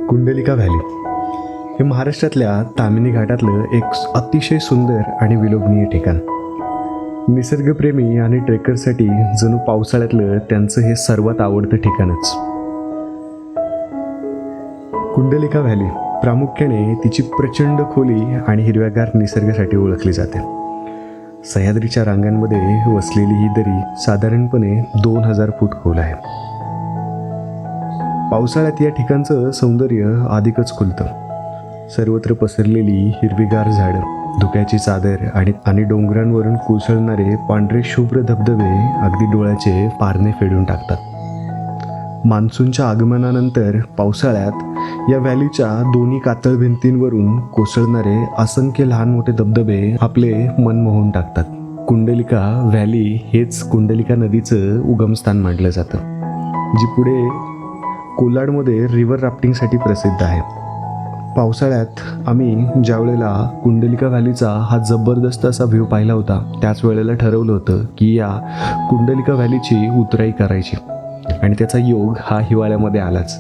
Kundalika valley हे महाराष्ट्रातल्या तामिनी घाटातलं एक अतिशय सुंदर आणि विलोभनीय ठिकाण. निसर्गप्रेमी आणि ट्रेकरसाठी जणू पावसाळ्यातलं त्यांचं हे सर्वात आवडतं ठिकाणच. कुंडलिका व्हॅली प्रामुख्याने तिची प्रचंड खोली आणि हिरव्यागार निसर्गासाठी ओळखली जाते. सह्याद्रीच्या रांगांमध्ये वसलेली ही दरी साधारणपणे 2000 फूट खोल आहे. पावसाळ्यात या ठिकाणचं सौंदर्य अधिकच खुलतं. सर्वत्र पसरलेली हिरवीगार झाडं, धुक्याची चादर आणि डोंगरांवरून कोसळणारे पांढरे शुभ्र धबधबे अगदी डोळ्याचे पारणे फेडून टाकतात. मान्सूनच्या आगमनानंतर पावसाळ्यात या व्हॅलीच्या दोन्ही कातळ भिंतींवरून कोसळणारे असंख्य लहान मोठे धबधबे आपले मन मोहून टाकतात. कुंडलिका व्हॅली हेच कुंडलिका नदीचं उगमस्थान मानलं जातं, जी पुढे कोलाडमध्ये रिव्हर राफ्टिंगसाठी प्रसिद्ध आहे. पावसाळ्यात आम्ही ज्या वेळेला कुंडलिका व्हॅलीचा हा जबरदस्त असा व्ह्यू पाहिला होता, त्याच वेळेला ठरवलं होतं की या कुंडलिका व्हॅलीची उतराई करायची, आणि त्याचा योग हा हिवाळ्यामध्ये आलाच.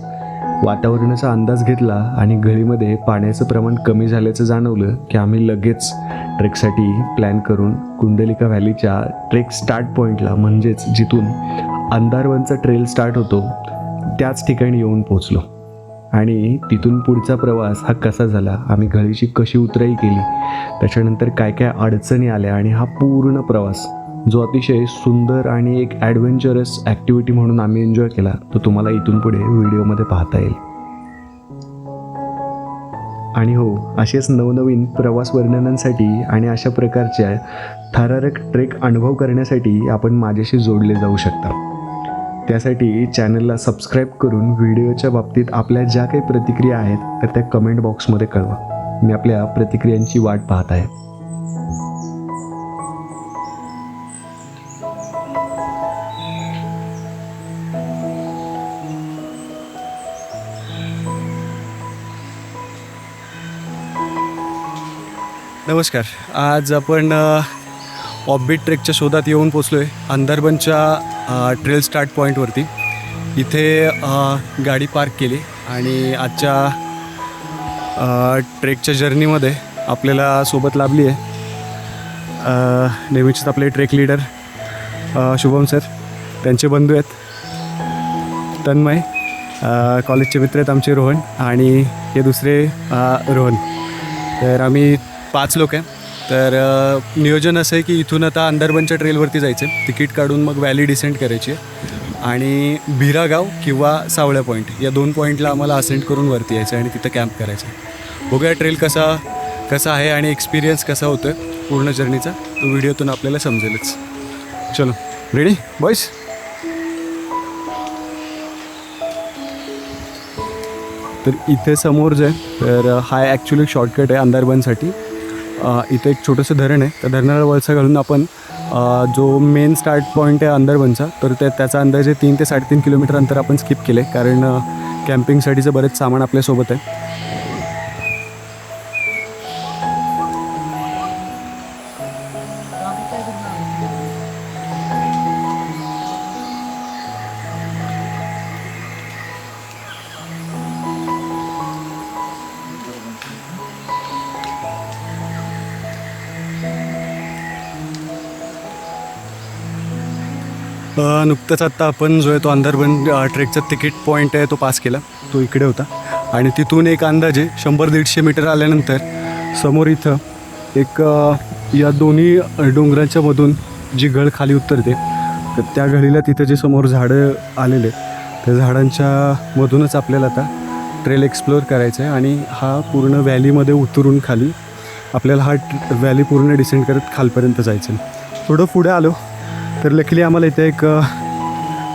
वातावरणाचा अंदाज घेतला आणि गळीमध्ये पाण्याचं प्रमाण कमी झाल्याचं जाणवलं की आम्ही लगेच ट्रेकसाठी प्लॅन करून कुंडलिका व्हॅलीच्या ट्रेक स्टार्ट पॉईंटला, म्हणजेच जिथून अंधारवनचा ट्रेल स्टार्ट होतो त्याच ठिकाणी येऊन पोचलो. आणि तिथून पुढचा प्रवास हा कसा झाला, आम्ही घळीची कशी उतराई केली, त्याच्यानंतर काय काय अडचणी आल्या, आणि हा पूर्ण प्रवास जो अतिशय सुंदर आणि एक ॲडव्हेंचरस ॲक्टिव्हिटी म्हणून आम्ही एन्जॉय केला, तो तुम्हाला इथून पुढे व्हिडिओमध्ये पाहता येईल. आणि हो, असेच नवनवीन प्रवास वर्णनांसाठी आणि अशा प्रकारच्या थरारक ट्रेक अनुभव करण्यासाठी आपण माझ्याशी जोडले जाऊ शकता. त्यासाठी चॅनलला सबस्क्राईब करून व्हिडिओच्या बाबतीत आपल्या ज्या काही प्रतिक्रिया आहेत तर त्या कमेंट बॉक्समध्ये कळवा. मी आपल्या प्रतिक्रियांची वाट पाहत आहे. नमस्कार. आज आपण ऑफबीट ट्रेकच्या शोधात येऊन पोचलो आहे अंधारबनच्या ट्रेल स्टार्ट पॉईंटवरती. इथे गाडी पार्क केली आणि आजच्या ट्रेकच्या जर्नीमध्ये आपल्याला सोबत लाभली आहे नेहमीचेच आपले ट्रेक लीडर शुभम सर, त्यांचे बंधू आहेत तन्मय, कॉलेजचे मित्र आहेत आमचे रोहन, आणि हे दुसरे रोहन. तर आम्ही 5 लोक आहे. तर नियोजन असं आहे की इथून आता अंधारबनच्या ट्रेलवरती जायचं आहे, तिकीट काढून मग व्हॅली डिसेंड करायची आहे आणि भिरागाव किंवा सावळ्या पॉईंट या 2 पॉईंटला आम्हाला असेंड करून वरती यायचं आहे आणि तिथं कॅम्प करायचं आहे. बघूया ट्रेल कसा आहे आणि एक्सपिरियन्स कसा होतो आहे पूर्ण जर्नीचा, तो व्हिडिओतून आपल्याला समजेलच. चलो, रेडी बॉयज? तर इथे समोर जे तर हा ॲक्च्युली शॉर्टकट आहे अंधारबनसाठी. इथे एक छोटंसं धरण आहे, त्या धरणाला वळसा घालून आपण जो मेन स्टार्ट पॉईंट आहे अंधारबनचा, तर त्याचा अंदाजे 3 ते 3.5 किलोमीटर अंतर आपण स्किप केले, कारण कॅम्पिंगसाठीचं बरेच सामान आपल्यासोबत आहे. नुकतंच आत्ता आपण जो आहे तो अंधारबन ट्रेकचा तिकीट पॉईंट आहे तो पास केला, तो इकडे होता. आणि तिथून एक अंदाजे 100-150 मीटर आल्यानंतर समोर इथं एक या दोन्ही डोंगराच्या मधून जी घळ खाली उतरते, तर त्या घळीला तिथं जे समोर झाडं आलेले त्या झाडांच्या मधूनच आपल्याला आता ट्रेल एक्सप्लोअर करायचं आहे. आणि हा पूर्ण व्हॅलीमध्ये उतरून खाली आपल्याला हा व्हॅली पूर्ण डिसेंड करत खालपर्यंत जायचं आहे. थोडं पुढे आलो तर लकीली आम्हाला इथे एक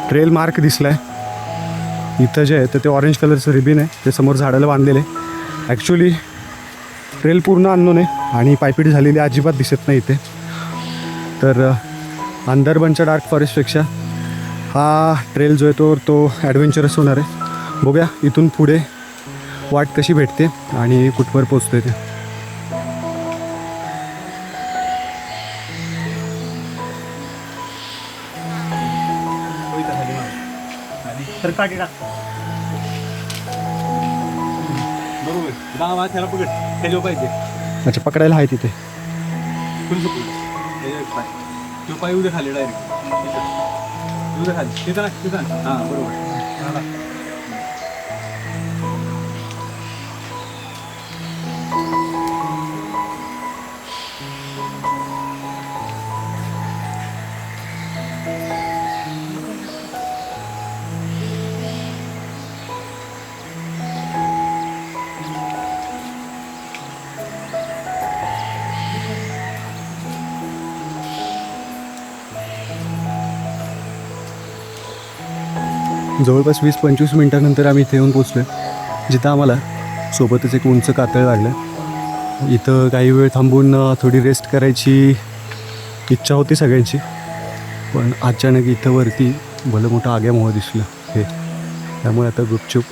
ट्रेल मार्क दिसला आहे. इथं जे आहे तर ते ऑरेंज कलरचं रिबिन आहे, ते समोर झाडाला बांधलेलं आहे. ॲक्च्युली ट्रेल पूर्ण अननोन आहे आणि पायपीट झालेली अजिबात दिसत नाही इथे. तर अंधारबनच्या डार्क फॉरेस्टपेक्षा हा ट्रेल जो आहे तो ॲडव्हेंचरस होणार आहे. बघूया इथून पुढे वाट कशी भेटते आणि कुठवर पोचतो ते. तर काठी टाक. त्याला पकड त्याच्यावर पाहिजे अच्छा पकडायला आहे तिथे. फुल सपोर्ट तो पाय उद्या खाली डायरेक्ट उद्या खाली तिथं हां बरोबर. जवळपास 20-25 मिनटानंतर आम्ही इथे येऊन पोचलो जिथं आम्हाला सोबतच एक उंच कातळ लागलं. इथं काही वेळ थांबून थोडी रेस्ट करायची इच्छा होती सगळ्यांची, पण अचानक इथं वरती भलं मोठं आग्यामोह दिसलं हे. त्यामुळे आता गुपचूप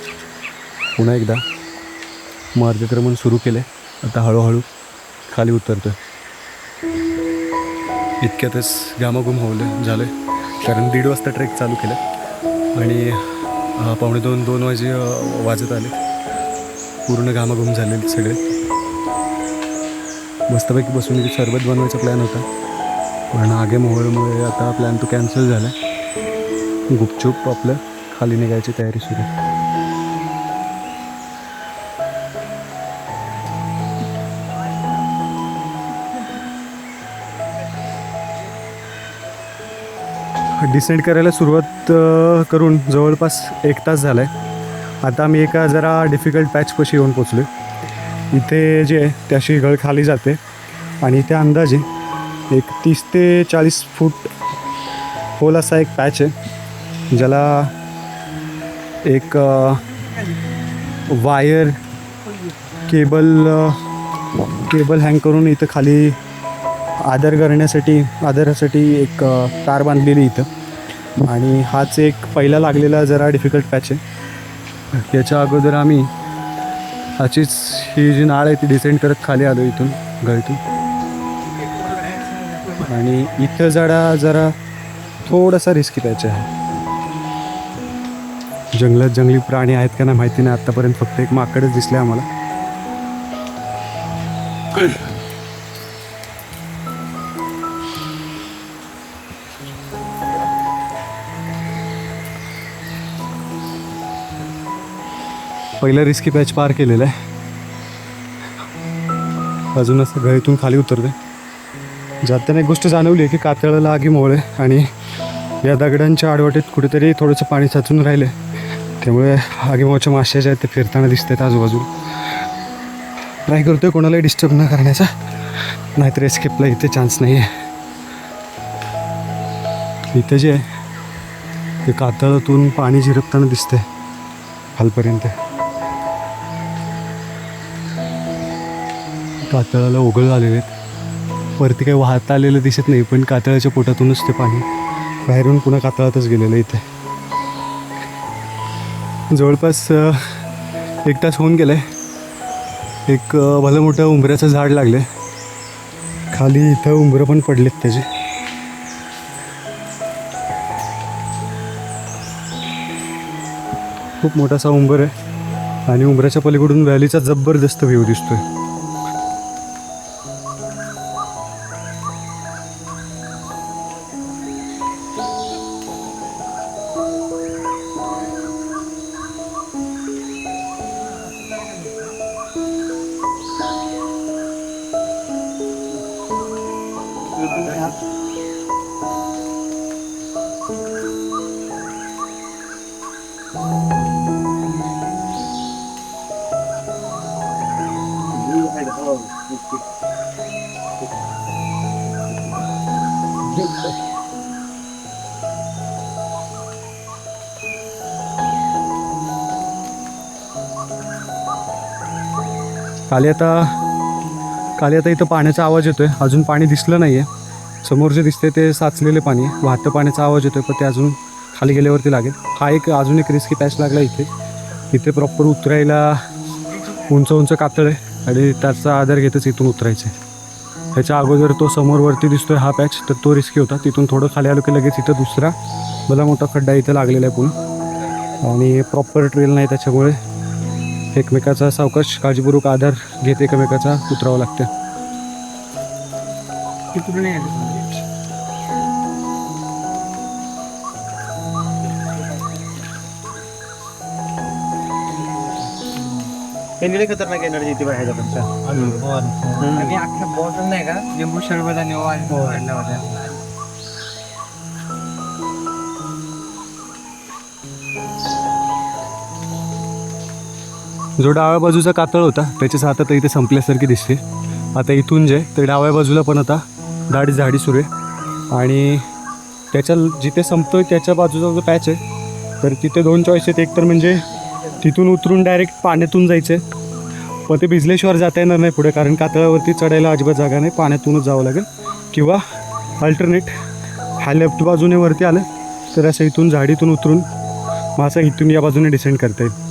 पुन्हा एकदा मार्गक्रमण सुरू केलं आहे. आता हळूहळू खाली उतरतो. इतक्यातच घामाघूम होलं झालं आहे, कारण 1:30 वाजता ट्रेक चालू केलं आणि 1:45-2 वाजे वाजत आले. पूर्ण घामाघूम झालेले सगळे. मस्तपैकी बसून इथे सरबत बनवायचा प्लॅन होता, पण आगेमोहोळमुळे आता प्लॅन तो कॅन्सल झाला. गुपचूप आपलं खाली निघायची तयारी सुरू. डिसेंड करायला सुरुवात करून जवळपास 1 तास झाला आहे. आता आम्ही एका जरा डिफिकल्ट पॅचपाशी येऊन पोचलो. इथे जे आहे त्याशी गळ खाली जाते आणि इथे अंदाजे एक 30 ते 40 फूट खोल असा एक पॅच आहे, ज्याला एक वायर केबल हँग करून इथं खाली आधारासाठी एक तार बांधलेली इथं. आणि हाच एक पहिला लागलेला जरा डिफिकल्ट पॅच आहे. याच्या अगोदर आम्ही ही जी नाळ आहे ती डिसेंड करत खाली आलो इथून गळीतून. आणि इथं जरा थोडासा रिस्की पॅच आहे. जंगलात जंगली प्राणी आहेत का नाही माहिती नाही, आत्तापर्यंत फक्त एक माकडच दिसले आम्हाला. पहिलं रिस्की पॅच पार केलेलं आहे. अजून असं गळीतून खाली उतरते. जाताना एक गोष्ट जाणवली आहे की कातळाला आगीमोहोळ आहे आणि या दगडांच्या आडवाटेत कुठेतरी थोडंसं पाणी साचून राहिले, त्यामुळे आगीमोहोळच्या माश्या ज्या आहेत ते फिरताना दिसत आहेत आजूबाजूला. ट्राय करतोय कोणालाही डिस्टर्ब न करण्याचा, नाहीतर एस्केपला इथे चान्स नाही आहे. इथे जे आहे ते कातळातून पाणी झिरपताना दिसतंय खालपर्यंत. कातळाला ओघळ आलेले आहेत. वरती काही वाहता आलेलं दिसत नाही, पण कातळाच्या पोटातूनच ते पाणी बाहेरून पुन्हा कातळातच गेलेलं इथे. जवळपास 1 तास होऊन गेलं आहे. एक भलं मोठं उंबऱ्याचं झाड लागलं आहे खाली. इथं उंबरं पण पडलेत त्याचे. खूप मोठासा उंबर आहे आणि उंबऱ्याच्या पलीकडून व्हॅलीचा जबरदस्त व्ह्यू दिसतोय. खाली आता इथं पाण्याचा आवाज येतोय. अजून पाणी दिसलं नाही आहे. समोर जे दिसते ते साचलेले पाणी आहे. वाहतं पाण्याचा आवाज येतोय, पण ते अजून खाली गेल्यावरती लागेल. हा अजून एक रिस्की पॅच लागला इथे प्रॉपर उतरायला. उंच कातळ आहे आणि त्याचा आधार घेतच इथून उतरायचं आहे. त्याच्या अगोदर तो समोरवरती दिसतोय हा पॅच, तर तो रिस्की होता. तिथून थोडं खाली आलो की लगेच इथं दुसरा भला मोठा खड्डा इथं लागलेला आहे पूल आणि प्रॉपर ट्रेल नाही, त्याच्यामुळे एकमेकाचा सावकाश काळजीपूर्वक आधार घेत एकमेकाचा उतरावं लागतं. तिकडून नाही आलं. एनडीला खतरनाक एनर्जी येते बाहेर ह्याच्यापेक्षा. आणि अख्ख्या बॉटल नाही का लिंबू शरबत आणि वाढला होता. जो डाव्या बाजूचा कातळ होता त्याची साथ आता इथे संपल्यासारखी दिसते. आता इथून जे ते डाव्या बाजूला पण आता दाढी झाडी सुरू आहे आणि त्याच्या जिथे संपतोय त्याच्या बाजूचा जो पॅच आहे तर तिथे 2 चॉईस आहेत. एक तर म्हणजे तिथून उतरून डायरेक्ट पाण्यातून जायचं आहे, पण ते भिजल्याशिवाय जाता येणार नाही पुढे, कारण कातळावरती चढायला अजिबात जागा नाही, पाण्यातूनच जावं लागेल. किंवा अल्टरनेट ह्या लेफ्ट बाजूने वरती आलं तर असं इथून झाडीतून उतरून मासा इथून या बाजूने डिसेंड करता येईल.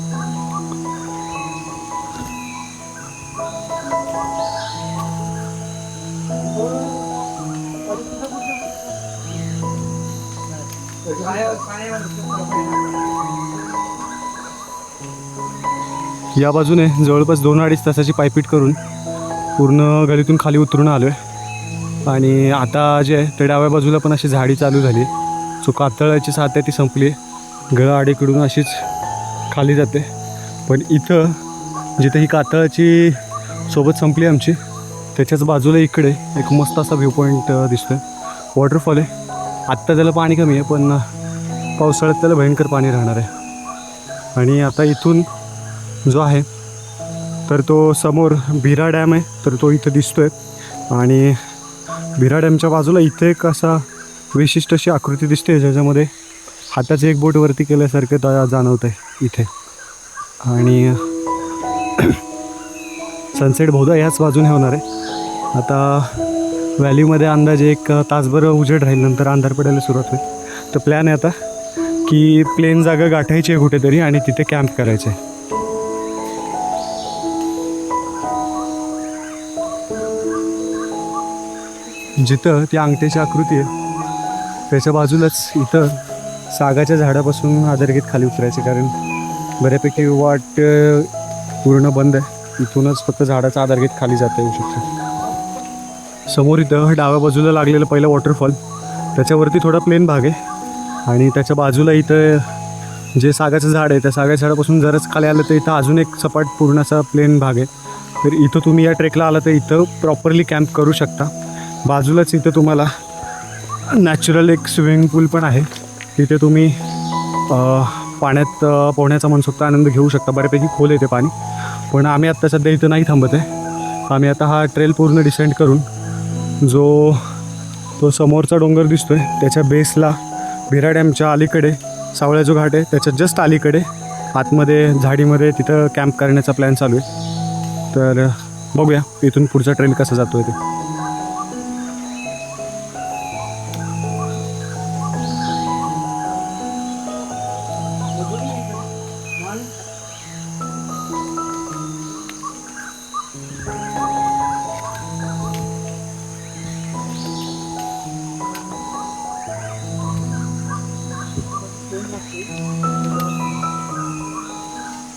या बाजूने जवळपास 2-2.5 तासाची पायपीट करून पूर्ण गलीतून खाली उतरून आलो आहे आणि आता जे आहे ते डाव्या बाजूला पण अशी झाडी चालू झाली आहे. सो कातळाची साथ आहे ती संपली आहे, गळा आडीकडून अशीच खाली जाते. पण इथं जिथे ही कातळाची सोबत संपली आमची त्याच्याच बाजूला इकडे एक मस्त असा व्ह्यू पॉईंट दिसतो आहे. वॉटरफॉल आहे. आत्ता त्याला पाणी कमी आहे पण पावसाळ्यात त्याला भयंकर पाणी राहणार आहे. आणि आता इथून जो आहे तर तो समोर भिरा डॅम आहे तर तो इथं दिसतो आहे आणि भिरा डॅमच्या बाजूला इथे एक असा विशिष्ट अशी आकृती दिसते ज्याच्यामध्ये हाताचं एक बोट वरती केल्यासारखं जाणवतं आहे इथे. आणि सनसेट बहुधा याच बाजूने होणार आहे. आता व्हॅलीमध्ये अंदाजे 1 तासभर उजेड राहील, नंतर अंधार पडायला सुरुवात होईल. तर प्लॅन आहे आता की प्लेन जागा गाठायची आहे कुठेतरी आणि तिथे कॅम्प करायचं आहे. जिथं ती अंगठ्याची आकृती आहे त्याच्या बाजूलाच इथं सागाच्या झाडापासून आधार घेत खाली उतरायचे, कारण बऱ्यापैकी वाट पूर्ण बंद आहे. इथूनच फक्त झाडाचा आधार घेत खाली जाता येऊ शकतो. समोर इथं डाव्या बाजूला लागलेलं पहिलं वॉटरफॉल, त्याच्यावरती थोडा प्लेन भाग आहे आणि त्याच्या बाजूला इथं जे सागाचं झाड आहे त्या सागाच्या झाडापासून जराच खाली आलं तर इथं अजून एक सपाट पूर्ण असा प्लेन भाग आहे. तर इथं तुम्ही या ट्रेकला आला तर इथं प्रॉपरली कॅम्प करू शकता. बाजूलाच इथं तुम्हाला नॅचरल एक स्विमिंग पूल पण आहे, तिथे तुम्ही पाण्यात पोहण्याचा मनसोक्त आनंद घेऊ शकता. बऱ्यापैकी खोल येते पाणी, पण आम्ही आत्ता सध्या इथं नाही थांबत आहे. आम्ही आता हा ट्रेल पूर्ण डिसेंड करून जो तो समोरचा डोंगर दिसतो आहे त्याच्या बेसला भिरा डॅमच्या अलीकडे सावळ्या जो घाट आहे त्याच्या जस्ट अलीकडे आतमध्ये झाडीमध्ये तिथं कॅम्प करण्याचा प्लॅन चालू आहे. तर बघूया इथून पुढचा ट्रेल कसा जातो आहे ते.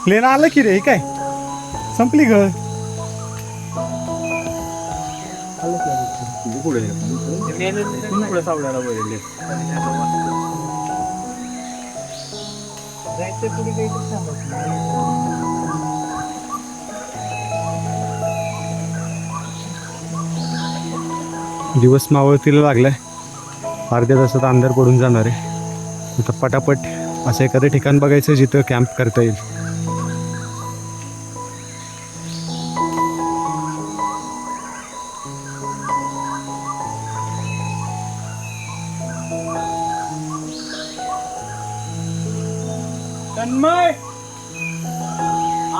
प्लेन आलं की रे, काय संपली ग. पुढे सावळ्याला वळले. दिवस मावळतीला लागलाय, अर्ध्या तासात अंधार पडून जाणार आहे. आता पटापट असं एखादं ठिकाण बघायचं जिथं कॅम्प करता येईल. तन्मय,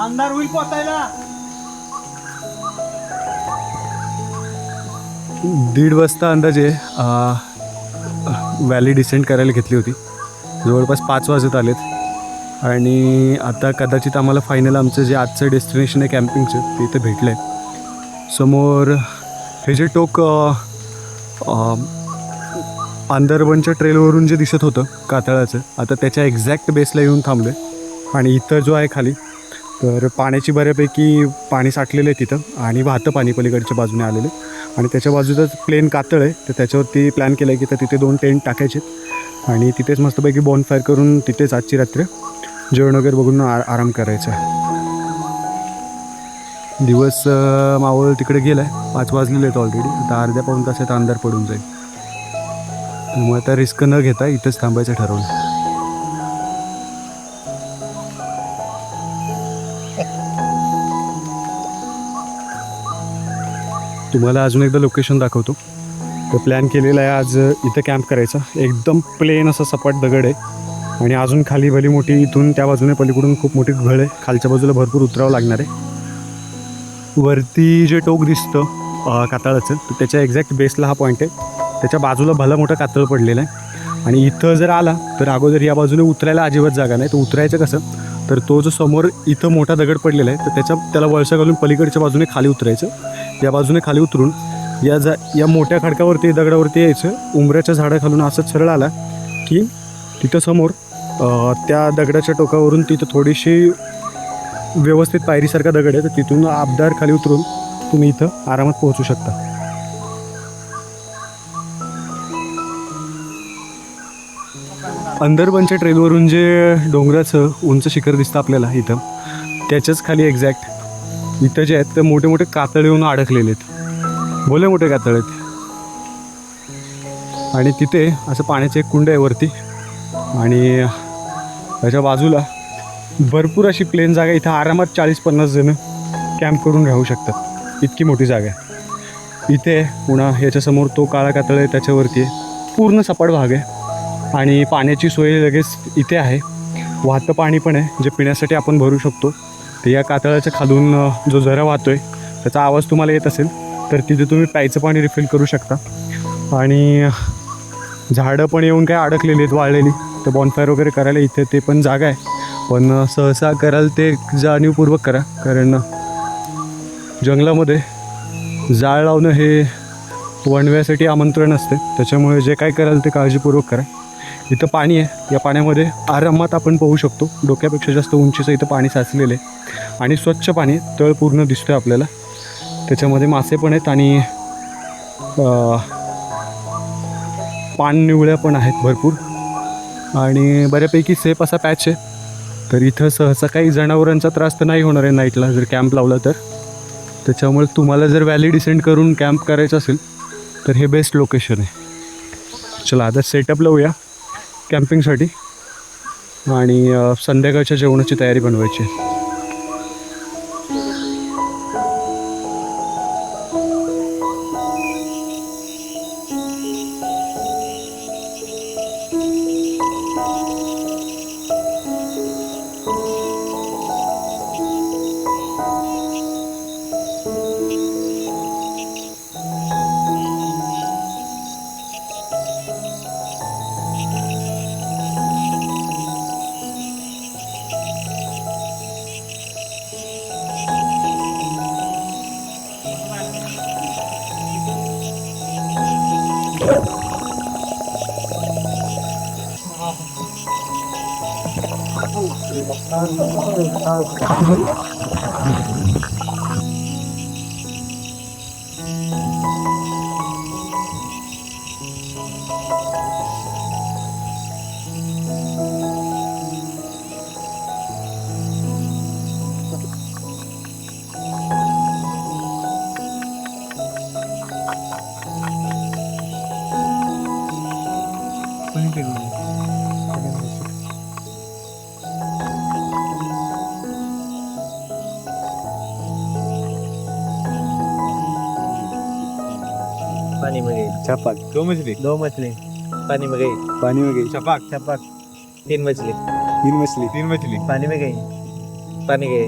अंधार होईल पोचायला. 1:30 वाजता अंदाजे व्हॅली डिसेंड करायला घेतली होती. जवळपास 5 वाजत आलेत आणि आता कदाचित आम्हाला फायनल आमचं जे आजचं डेस्टिनेशन आहे कॅम्पिंगचं ते इथं भेटलं आहे. समोर हे जे टोक अंदरबनच्या ट्रेलवरून जे दिसत होतं कातळाचं, आता त्याच्या एक्झॅक्ट बेसला येऊन थांबलो आहे. आणि इथं जो आहे खाली तर पाण्याची बऱ्यापैकी पाणी साठलेलं आहे तिथं आणि वाहतं पाणी पलीकडच्या बाजूने आलेलं आणि त्याच्या बाजूलाच प्लेन कातळ आहे. तर त्याच्यावरती प्लॅन केलं आहे की तर तिथे 2 टेंट टाकायचे आणि तिथेच मस्तपैकी बॉनफायर करून तिथेच आजची रात्र जेवण वगैरे बघून आराम करायचा. दिवस मावळ तिकडे गेला आहे, 5 वाजलेले आहेत ऑलरेडी. आता अर्ध्या पाऊण तासात अंधार पडून जाईल. त्यामुळे आता रिस्क न घेता इथंच थांबायचं ठरवलं. तुम्हाला अजून एकदा लोकेशन दाखवतो. तर प्लॅन केलेला आहे आज इथं कॅम्प करायचा. एकदम प्लेन असा सपाट दगड आहे आणि अजून खाली भली मोठी इथून त्या बाजूने पलीकडून खूप मोठी घळ आहे. खालच्या बाजूला भरपूर उतरावं लागणार आहे. वरती जे टोक दिसतं कातळाचं तर त्याच्या एक्झॅक्ट बेसला हा पॉईंट आहे. त्याच्या बाजूला भला मोठा कातळ पडलेला आहे आणि इथं जर आला तर अगोदर या बाजूने उतरायला अजिबात जागा नाही. तर उतरायचं कसं, तर तो जो समोर इथं मोठा दगड पडलेला आहे तर त्याला वळसा घालून पलीकडच्या बाजूने खाली उतरायचं. या बाजूने खाली उतरून या मोठ्या खडकावरती दगडावरती यायचं. उंबऱ्याच्या झाडाखालून असंच सरळ आला की तिथं समोर त्या दगडाच्या टोकावरून तिथं थोडीशी व्यवस्थित पायरीसारखा दगड आहे. तर तिथून आबदार खाली उतरून तुम्ही इथं आरामात पोहोचू शकता. अंदरबनच्या ट्रेलवरून जे डोंगराचं उंच शिखर दिसतं आपल्याला इथं, त्याच्याच खाली एक्झॅक्ट इथं जे आहेत ते मोठे मोठे कातळ येऊन अडकलेले आहेत. भले मोठे कातळ आहेत आणि तिथे असं पाण्याचं एक कुंड आहे वरती आणि त्याच्या बाजूला भरपूर अशी प्लेन जागा. इथं आरामात 40-50 जण कॅम्प करून राहू शकतात. इतकी मोठी जागा आहे इथे. पुन्हा ह्याच्यासमोर तो काळा कातळ आहे, त्याच्यावरती पूर्ण सपाट भाग आहे आणि पाण्याची सोय लगेच इथे आहे. वाहतं पाणी पण आहे जे पिण्यासाठी आपण भरू शकतो. तर या कातळाच्या खालून जो झरा वाहतोय त्याचा आवाज तुम्हाला येत असेल तर तिथे तुम्ही प्यायचं पाणी रिफिल करू शकता. आणि झाडं पण येऊन काय अडकलेली आहेत वाळलेली. तर बॉनफायर वगैरे करायला इथे ते पण जागा आहे. पण सहसा कराल ते जाणीवपूर्वक करा, कारण जंगलामध्ये जाळ लावणं हे वणव्यासाठी आमंत्रण असते. त्याच्यामुळे जे काय कराल ते काळजीपूर्वक करा. इथं पाणी आहे, या पाण्यामध्ये आरामात आपण पोहू शकतो. डोक्यापेक्षा जास्त उंचीचं इथं पाणी साचलेलं आहे आणि स्वच्छ पाणी, तळ पूर्ण दिसतोय आपल्याला. त्याच्यामध्ये मासे पण आहेत आणि पाणनिवळ्या पण आहेत भरपूर आणि बऱ्यापैकी सेफ असा पॅच आहे. तर इथं सहसा काही जनावरांचा त्रास तर नाही होणार आहे नाईटला जर कॅम्प लावला तर. त्याच्यामुळे तुम्हाला जर व्हॅली डिसेंड करून कॅम्प करायचं असेल तर हे बेस्ट लोकेशन आहे. चला आता सेटअप लावूया कॅम्पिंगसाठी आणि संध्याकाळच्या जेवणाची तयारी बनवायची आहे. पानी में गई छपाक 2 मछली, 2 मछली. पानी में गई पानी में गई. छपाक छपाक 3 मछली. 3 मछली, 3 मछली. पानी में गई पानी गई.